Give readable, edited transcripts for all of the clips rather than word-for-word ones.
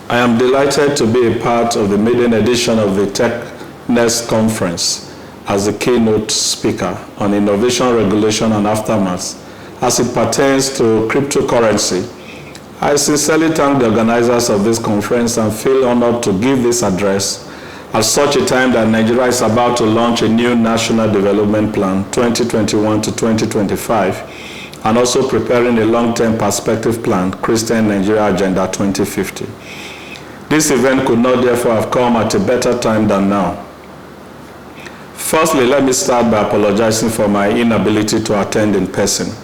I am delighted to be a part of the maiden edition of the Technext Conference as the keynote speaker on innovation, regulation, and aftermath as it pertains to cryptocurrency. I sincerely thank the organizers of this conference and feel honored to give this address at such a time that Nigeria is about to launch a new National Development Plan 2021 to 2025 and also preparing a long-term perspective plan, Christian Nigeria Agenda 2050. This event could not therefore have come at a better time than now. Firstly, let me start by apologizing for my inability to attend in person.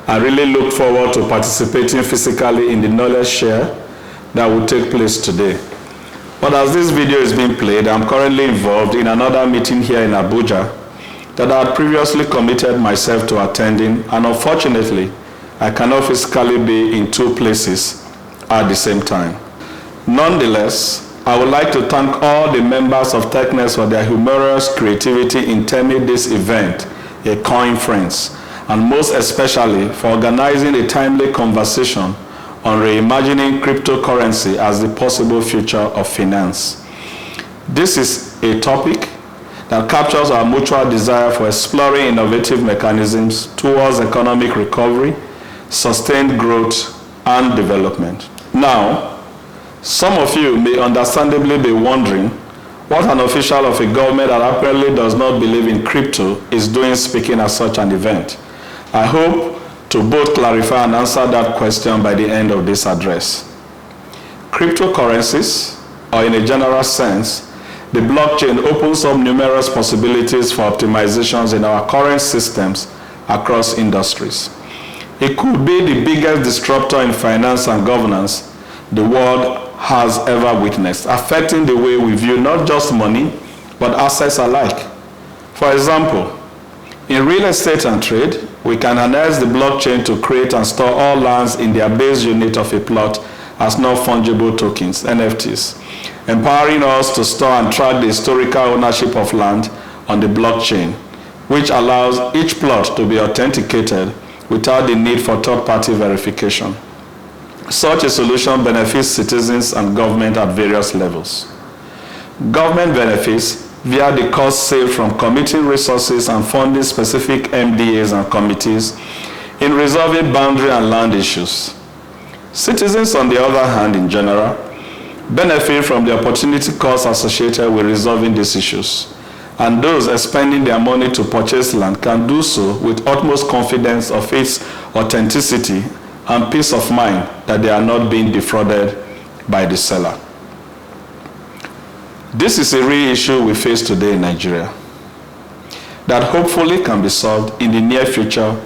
I really look forward to participating physically in the knowledge share that will take place today. But as this video is being played, I'm currently involved in another meeting here in Abuja that I had previously committed myself to attending, and unfortunately, I cannot physically be in two places at the same time. Nonetheless, I would like to thank all the members of Technext for their humorous creativity in terming this event a Coinference, and most especially for organizing a timely conversation on reimagining cryptocurrency as the possible future of finance. This is a topic that captures our mutual desire for exploring innovative mechanisms towards economic recovery, sustained growth, and development. Now, some of you may understandably be wondering what an official of a government that apparently does not believe in crypto is doing speaking at such an event. I hope to both clarify and answer that question by the end of this address. Cryptocurrencies, or in a general sense, the blockchain opens up numerous possibilities for optimizations in our current systems across industries. It could be the biggest disruptor in finance and governance the world has ever witnessed, affecting the way we view not just money, but assets alike. For example, in real estate and trade, we can harness the blockchain to create and store all lands in their base unit of a plot as non-fungible tokens, NFTs, empowering us to store and track the historical ownership of land on the blockchain, which allows each plot to be authenticated without the need for third-party verification. Such a solution benefits citizens and government at various levels. Government benefits via the cost saved from committing resources and funding specific MDAs and committees in resolving boundary and land issues. Citizens, on the other hand, in general, benefit from the opportunity costs associated with resolving these issues, and those expending their money to purchase land can do so with utmost confidence of its authenticity and peace of mind that they are not being defrauded by the seller. This is a real issue we face today in Nigeria that hopefully can be solved in the near future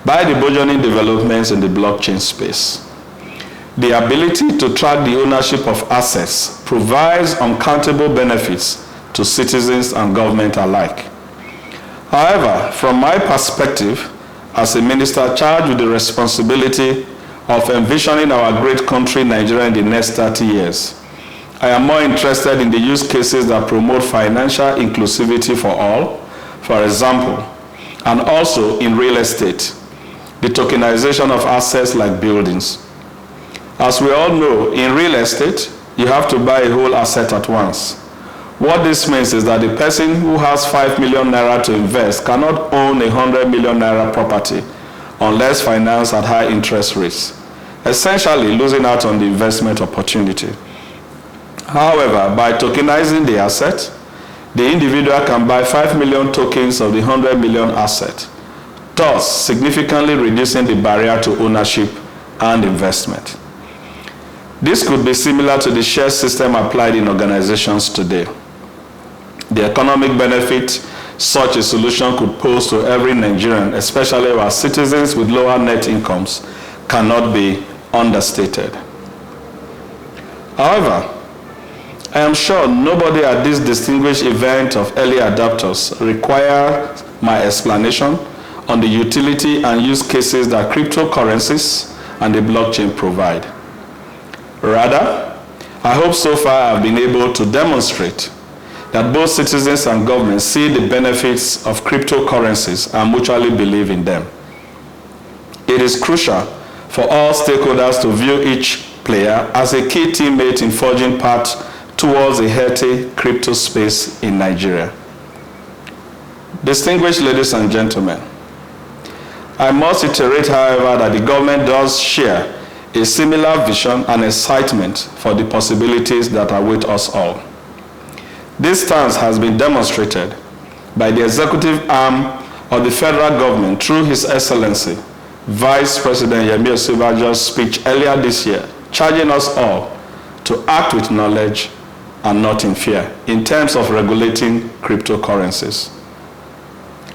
by the burgeoning developments in the blockchain space. The ability to track the ownership of assets provides uncountable benefits to citizens and government alike. However, from my perspective, as a minister charged with the responsibility of envisioning our great country, Nigeria, in the next 30 years, I am more interested in the use cases that promote financial inclusivity for all, for example, and also in real estate, the tokenization of assets like buildings. As we all know, in real estate, you have to buy a whole asset at once. What this means is that the person who has 5 million naira to invest cannot own 100 million naira property unless financed at high interest rates, essentially losing out on the investment opportunity. However, by tokenizing the asset, the individual can buy 5 million tokens of the 100 million asset, thus significantly reducing the barrier to ownership and investment. This could be similar to the share system applied in organizations today. The economic benefit such a solution could pose to every Nigerian, especially our citizens with lower net incomes, cannot be understated. However, I am sure nobody at this distinguished event of early adopters requires my explanation on the utility and use cases that cryptocurrencies and the blockchain provide. Rather, I hope so far I've been able to demonstrate that both citizens and governments see the benefits of cryptocurrencies and mutually believe in them. It is crucial for all stakeholders to view each player as a key teammate in forging path towards a healthy crypto space in Nigeria. Distinguished ladies and gentlemen, I must iterate, however, that the government does share a similar vision and excitement for the possibilities that await us all. This stance has been demonstrated by the executive arm of the federal government through His Excellency, Vice President Yemi Osinbajo's speech earlier this year, charging us all to act with knowledge and not in fear in terms of regulating cryptocurrencies.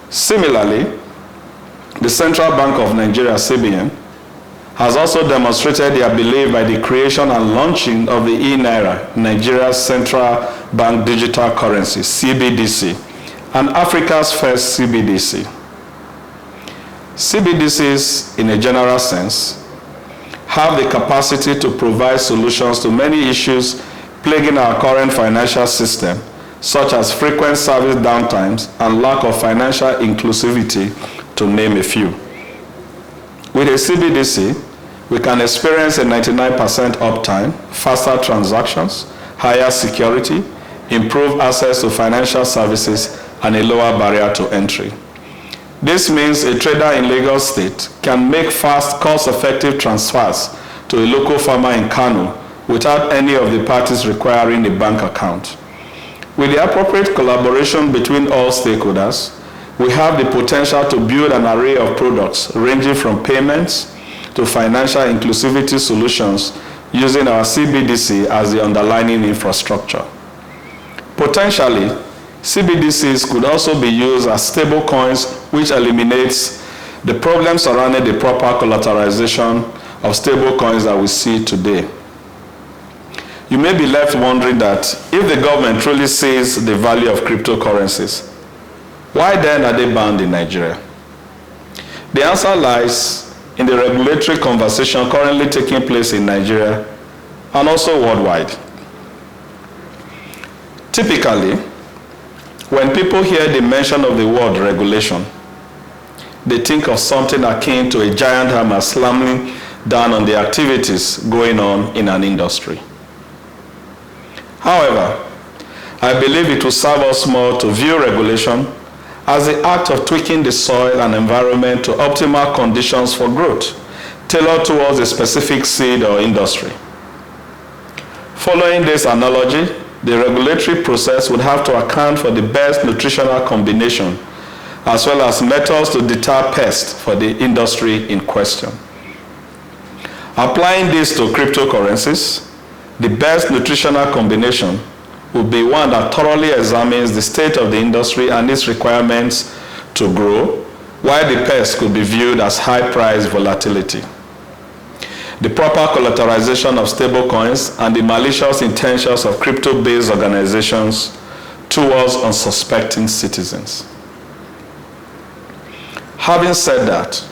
Similarly, the Central Bank of Nigeria, CBN, has also demonstrated their belief by the creation and launching of the e-Naira, Nigeria's central bank digital currency, CBDC, and Africa's first CBDC. CBDCs, in a general sense, have the capacity to provide solutions to many issues plaguing our current financial system, such as frequent service downtimes and lack of financial inclusivity, to name a few. With a CBDC, we can experience a 99% uptime, faster transactions, higher security, improved access to financial services, and a lower barrier to entry. This means a trader in Lagos State can make fast, cost-effective transfers to a local farmer in Kano without any of the parties requiring a bank account. With the appropriate collaboration between all stakeholders, we have the potential to build an array of products ranging from payments to financial inclusivity solutions using our CBDC as the underlying infrastructure. Potentially, CBDCs could also be used as stable coins, which eliminates the problem surrounding the proper collateralization of stable coins that we see today. You may be left wondering that if the government truly sees the value of cryptocurrencies, why then are they banned in Nigeria? The answer lies in the regulatory conversation currently taking place in Nigeria and also worldwide. Typically, when people hear the mention of the word regulation, they think of something akin to a giant hammer slamming down on the activities going on in an industry. However, I believe it will serve us more to view regulation as the act of tweaking the soil and environment to optimal conditions for growth, tailored towards a specific seed or industry. Following this analogy, the regulatory process would have to account for the best nutritional combination, as well as methods to deter pests for the industry in question. Applying this to cryptocurrencies, the best nutritional combination will be one that thoroughly examines the state of the industry and its requirements to grow, while the pest could be viewed as high price volatility. The proper collateralization of stablecoins and the malicious intentions of crypto-based organizations towards unsuspecting citizens. Having said that,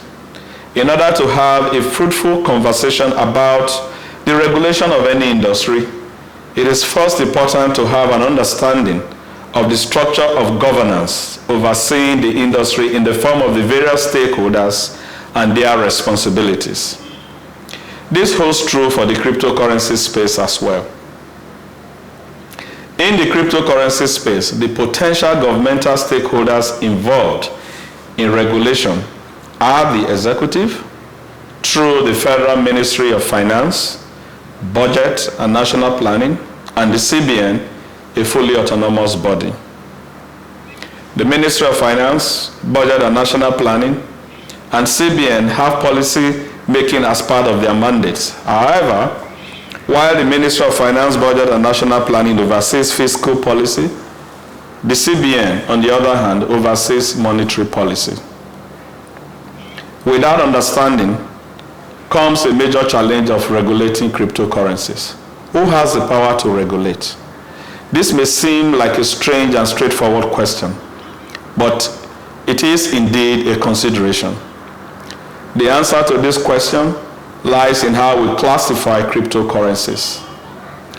in order to have a fruitful conversation about the regulation of any industry, it is first important to have an understanding of the structure of governance overseeing the industry in the form of the various stakeholders and their responsibilities. This holds true for the cryptocurrency space as well. In the cryptocurrency space, the potential governmental stakeholders involved in regulation are the executive, through the Federal Ministry of Finance, Budget and National Planning, and the CBN, a fully autonomous body. The Ministry of Finance, Budget and National Planning, and CBN have policy making as part of their mandates. However, while the Ministry of Finance, Budget and National Planning oversees fiscal policy, the CBN, on the other hand, oversees monetary policy. With that understanding comes a major challenge of regulating cryptocurrencies. Who has the power to regulate? This may seem like a strange and straightforward question, but it is indeed a consideration. The answer to this question lies in how we classify cryptocurrencies.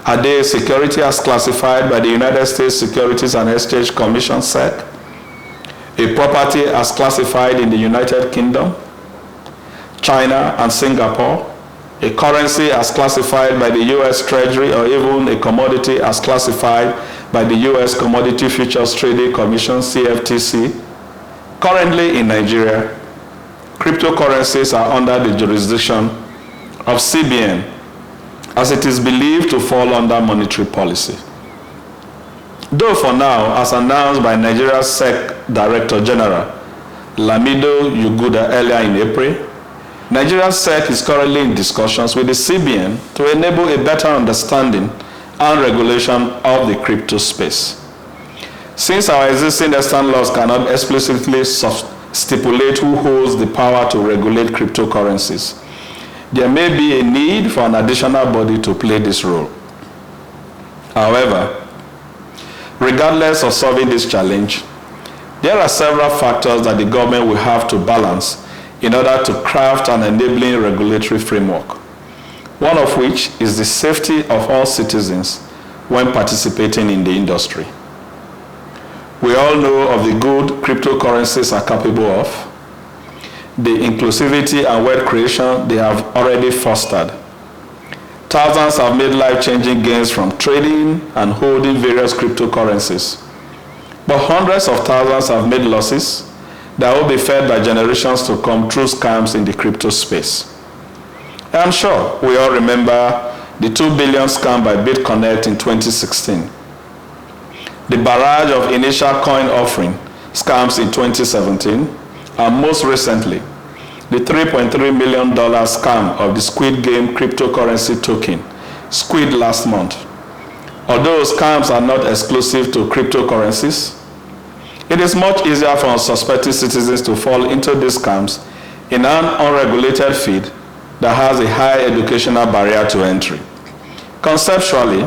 Are they a security as classified by the United States Securities and Exchange Commission, SEC? A property as classified in the United Kingdom, China and Singapore, a currency as classified by the U.S. Treasury or even a commodity as classified by the U.S. Commodity Futures Trading Commission, CFTC. Currently in Nigeria, cryptocurrencies are under the jurisdiction of CBN, as it is believed to fall under monetary policy. Though for now, as announced by Nigeria's SEC Director General, Lamido Yuguda, earlier in April, Nigeria's SEC is currently in discussions with the CBN to enable a better understanding and regulation of the crypto space. Since our existing extant laws cannot explicitly stipulate who holds the power to regulate cryptocurrencies, there may be a need for an additional body to play this role. However, regardless of solving this challenge, there are several factors that the government will have to balance in order to craft an enabling regulatory framework, one of which is the safety of all citizens when participating in the industry. We all know of the good cryptocurrencies are capable of, the inclusivity and wealth creation they have already fostered. Thousands have made life-changing gains from trading and holding various cryptocurrencies, but hundreds of thousands have made losses that will be fed by generations to come through scams in the crypto space. I'm sure we all remember the $2 billion scam by Technext in 2016, the barrage of initial coin offering scams in 2017, and most recently, the $3.3 million scam of the Squid Game cryptocurrency token, Squid, last month. Although scams are not exclusive to cryptocurrencies, it is much easier for unsuspecting citizens to fall into these scams in an unregulated field that has a high educational barrier to entry. Conceptually,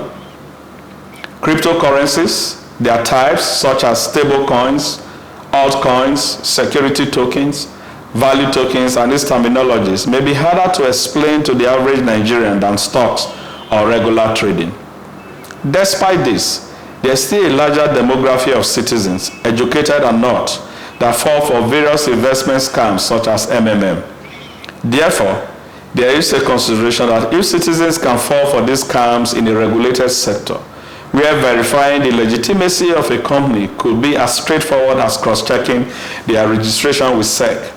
cryptocurrencies, their types such as stablecoins, altcoins, security tokens, value tokens, and these terminologies may be harder to explain to the average Nigerian than stocks or regular trading. Despite this, there is still a larger demography of citizens, educated or not, that fall for various investment scams such as MMM. Therefore, there is a consideration that if citizens can fall for these scams in a regulated sector, where verifying the legitimacy of a company could be as straightforward as cross-checking their registration with SEC,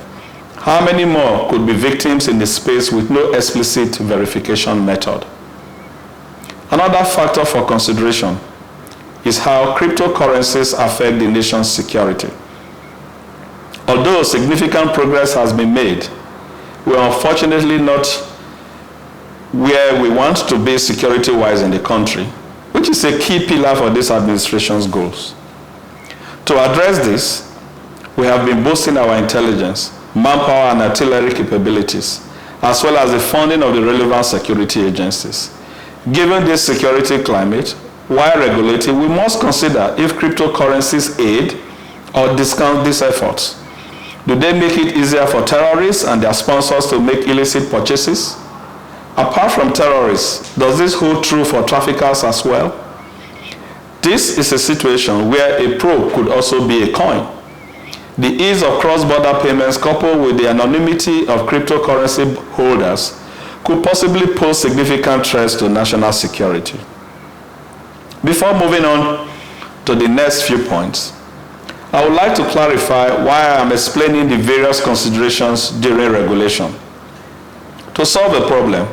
how many more could be victims in the space with no explicit verification method? Another factor for consideration is how cryptocurrencies affect the nation's security. Although significant progress has been made, we are unfortunately not where we want to be security-wise in the country, which is a key pillar for this administration's goals. To address this, we have been boosting our intelligence, manpower, and artillery capabilities, as well as the funding of the relevant security agencies. Given this security climate, while regulating, we must consider if cryptocurrencies aid or discount these efforts. Do they make it easier for terrorists and their sponsors to make illicit purchases? Apart from terrorists, does this hold true for traffickers as well? This is a situation where a pro could also be a coin. The ease of cross-border payments coupled with the anonymity of cryptocurrency holders could possibly pose significant threats to national security. Before moving on to the next few points, I would like to clarify why I am explaining the various considerations during regulation. To solve a problem,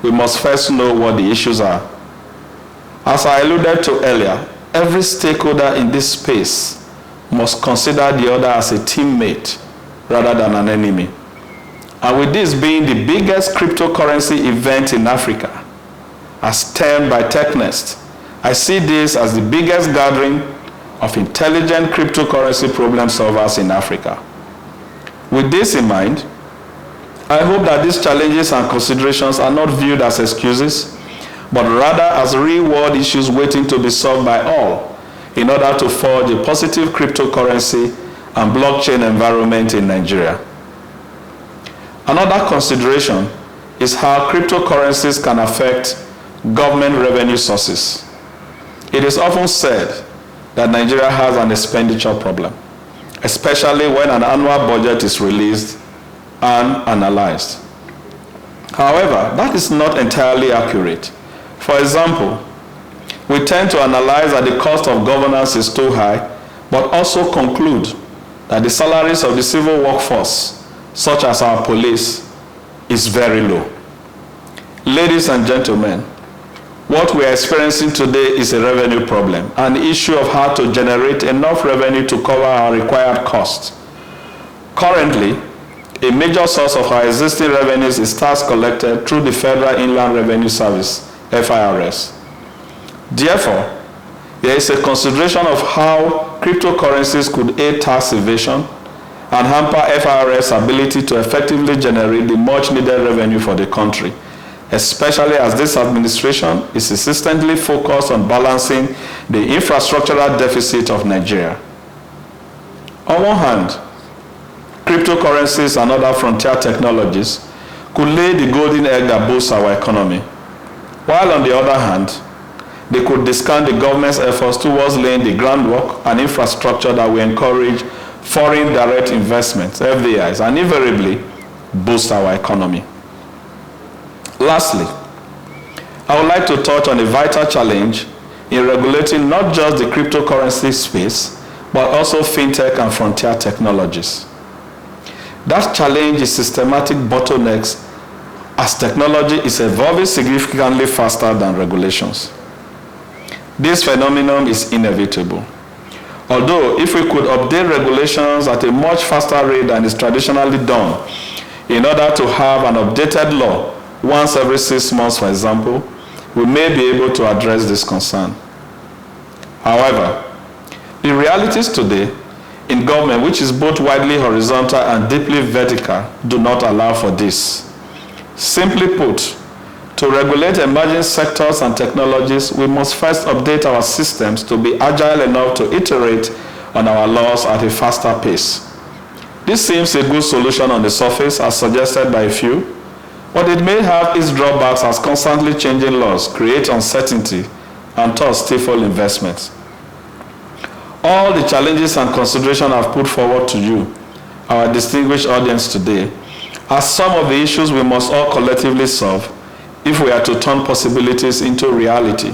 we must first know what the issues are. As I alluded to earlier, every stakeholder in this space must consider the other as a teammate rather than an enemy. And with this being the biggest cryptocurrency event in Africa, as termed by Technext, I see this as the biggest gathering of intelligent cryptocurrency problem solvers in Africa. With this in mind, I hope that these challenges and considerations are not viewed as excuses, but rather as real-world issues waiting to be solved by all in order to forge a positive cryptocurrency and blockchain environment in Nigeria. Another consideration is how cryptocurrencies can affect government revenue sources. It is often said that Nigeria has an expenditure problem, especially when an annual budget is released and analyzed. However, that is not entirely accurate. For example, we tend to analyze that the cost of governance is too high, but also conclude that the salaries of the civil workforce, such as our police, is very low. Ladies and gentlemen, what we are experiencing today is a revenue problem, an issue of how to generate enough revenue to cover our required costs. Currently, a major source of our existing revenues is tax collected through the Federal Inland Revenue Service, FIRS. Therefore, there is a consideration of how cryptocurrencies could aid tax evasion and hamper FIRS' ability to effectively generate the much-needed revenue for the country, especially as this administration is insistently focused on balancing the infrastructural deficit of Nigeria. On one hand, cryptocurrencies and other frontier technologies could lay the golden egg that boosts our economy, while on the other hand, they could discount the government's efforts towards laying the groundwork and infrastructure that will encourage foreign direct investments, FDIs, and invariably boost our economy. Lastly, I would like to touch on a vital challenge in regulating not just the cryptocurrency space, but also fintech and frontier technologies. That challenge is systematic bottlenecks, as technology is evolving significantly faster than regulations. This phenomenon is inevitable. Although, if we could update regulations at a much faster rate than is traditionally done, in order to have an updated law once every 6 months, for example, we may be able to address this concern. However, the realities today in government, which is both widely horizontal and deeply vertical, do not allow for this. Simply put, to regulate emerging sectors and technologies, we must first update our systems to be agile enough to iterate on our laws at a faster pace. This seems a good solution on the surface, as suggested by a few, but it may have its drawbacks, as constantly changing laws create uncertainty and thus stifle investments. All the challenges and considerations I've put forward to you, our distinguished audience today, are some of the issues we must all collectively solve if we are to turn possibilities into reality.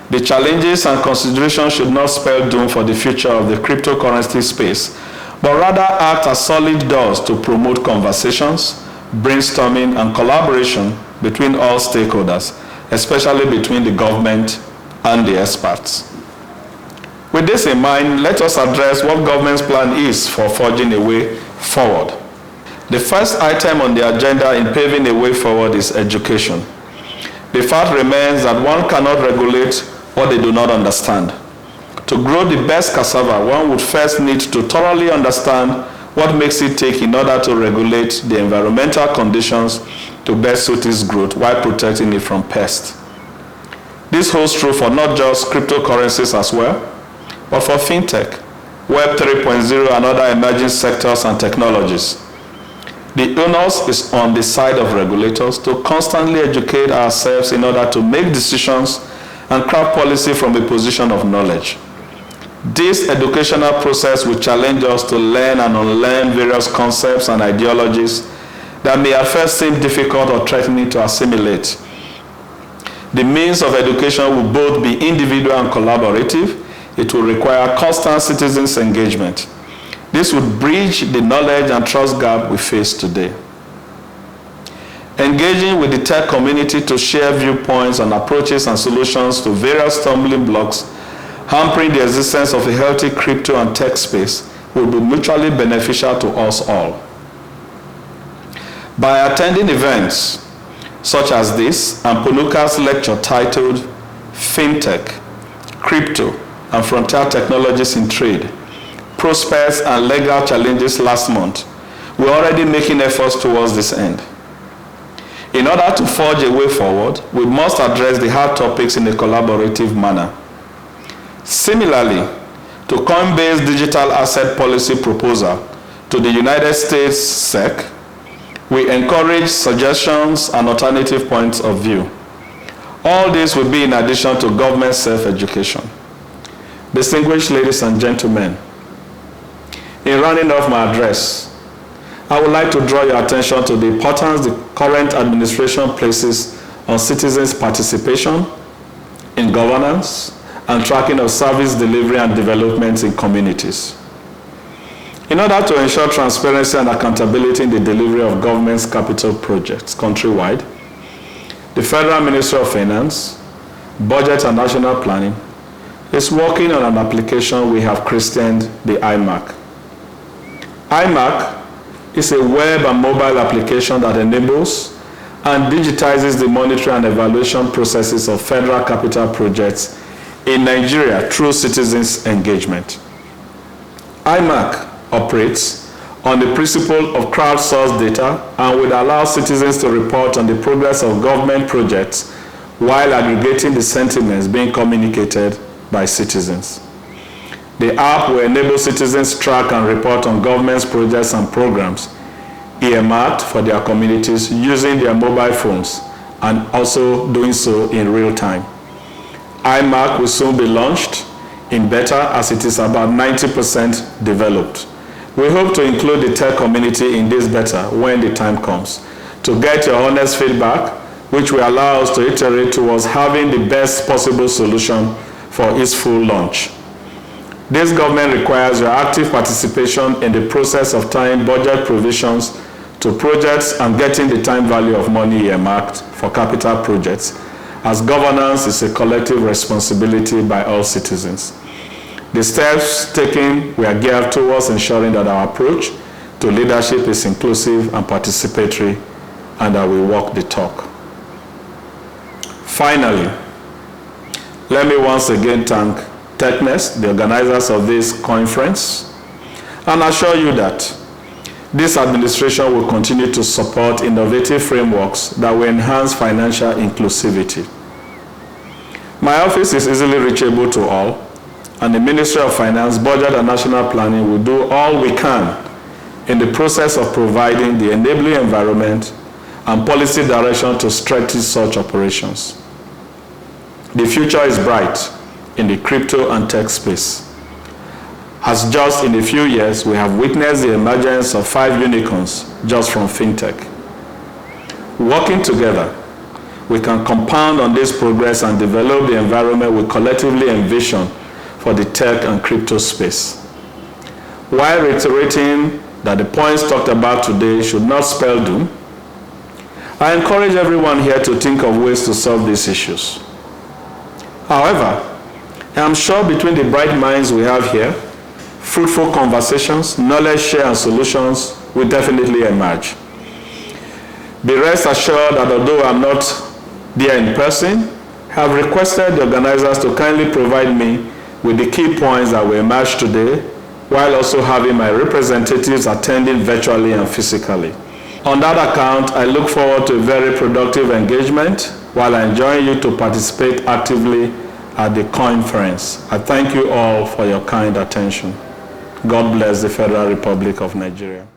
The challenges and considerations should not spell doom for the future of the cryptocurrency space, but rather act as solid doors to promote conversations, brainstorming, and collaboration between all stakeholders, especially between the government and the experts. With this in mind, let us address what government's plan is for forging a way forward. The first item on the agenda in paving a way forward is education. The fact remains that one cannot regulate what they do not understand. To grow the best cassava, one would first need to thoroughly understand what makes it take in order to regulate the environmental conditions to best suit its growth while protecting it from pests. This holds true for not just cryptocurrencies as well, but for fintech, Web 3.0, and other emerging sectors and technologies. The onus is on the side of regulators to constantly educate ourselves in order to make decisions and craft policy from a position of knowledge. This educational process will challenge us to learn and unlearn various concepts and ideologies that may at first seem difficult or threatening to assimilate. The means of education will both be individual and collaborative. It will require constant citizens' engagement. This would bridge the knowledge and trust gap we face today. Engaging with the tech community to share viewpoints on approaches and solutions to various stumbling blocks hampering the existence of a healthy crypto and tech space will be mutually beneficial to us all. By attending events such as this and Punuka's lecture titled FinTech, Crypto, and Frontier Technologies in Trade, Prospects and Legal Challenges last month, we're already making efforts towards this end. In order to forge a way forward, we must address the hard topics in a collaborative manner. Similarly, to Coinbase's digital asset policy proposal to the United States SEC, we encourage suggestions and alternative points of view. All this will be in addition to government self-education. Distinguished ladies and gentlemen, in rounding off my address, I would like to draw your attention to the importance the current administration places on citizens' participation in governance and tracking of service delivery and development in communities. In order to ensure transparency and accountability in the delivery of government's capital projects countrywide, the Federal Ministry of Finance, Budget and National Planning is working on an application we have christened the iMac. iMac is a web and mobile application that enables and digitizes the monitoring and evaluation processes of federal capital projects in Nigeria through citizens' engagement. iMac operates on the principle of crowdsourced data and will allow citizens to report on the progress of government projects while aggregating the sentiments being communicated by citizens. The app will enable citizens to track and report on government's projects and programs earmarked for their communities using their mobile phones and also doing so in real time. iMac will soon be launched in beta as it is about 90% developed. We hope to include the tech community in this beta when the time comes to get your honest feedback, which will allow us to iterate towards having the best possible solution for its full launch. This government requires your active participation in the process of tying budget provisions to projects and getting the time value of money earmarked for capital projects, as governance is a collective responsibility by all citizens. The steps taken were geared towards ensuring that our approach to leadership is inclusive and participatory, and that we walk the talk. Finally, let me once again thank Technext, the organizers of this conference, and assure you that this administration will continue to support innovative frameworks that will enhance financial inclusivity. My office is easily reachable to all, and the Ministry of Finance, Budget and National Planning will do all we can in the process of providing the enabling environment and policy direction to strengthen such operations. The future is bright in the crypto and tech space, as just in a few years we have witnessed the emergence of 5 unicorns just from fintech. Working together, we can compound on this progress and develop the environment we collectively envision for the tech and crypto space. While reiterating that the points talked about today should not spell doom, I encourage everyone here to think of ways to solve these issues. However, I am sure between the bright minds we have here, fruitful conversations, knowledge share and solutions will definitely emerge. Be rest assured that although I'm not there in person, I have requested the organizers to kindly provide me with the key points that will emerge today, while also having my representatives attending virtually and physically. On that account, I look forward to a very productive engagement while I enjoin you to participate actively at the conference. I thank you all for your kind attention. God bless the Federal Republic of Nigeria.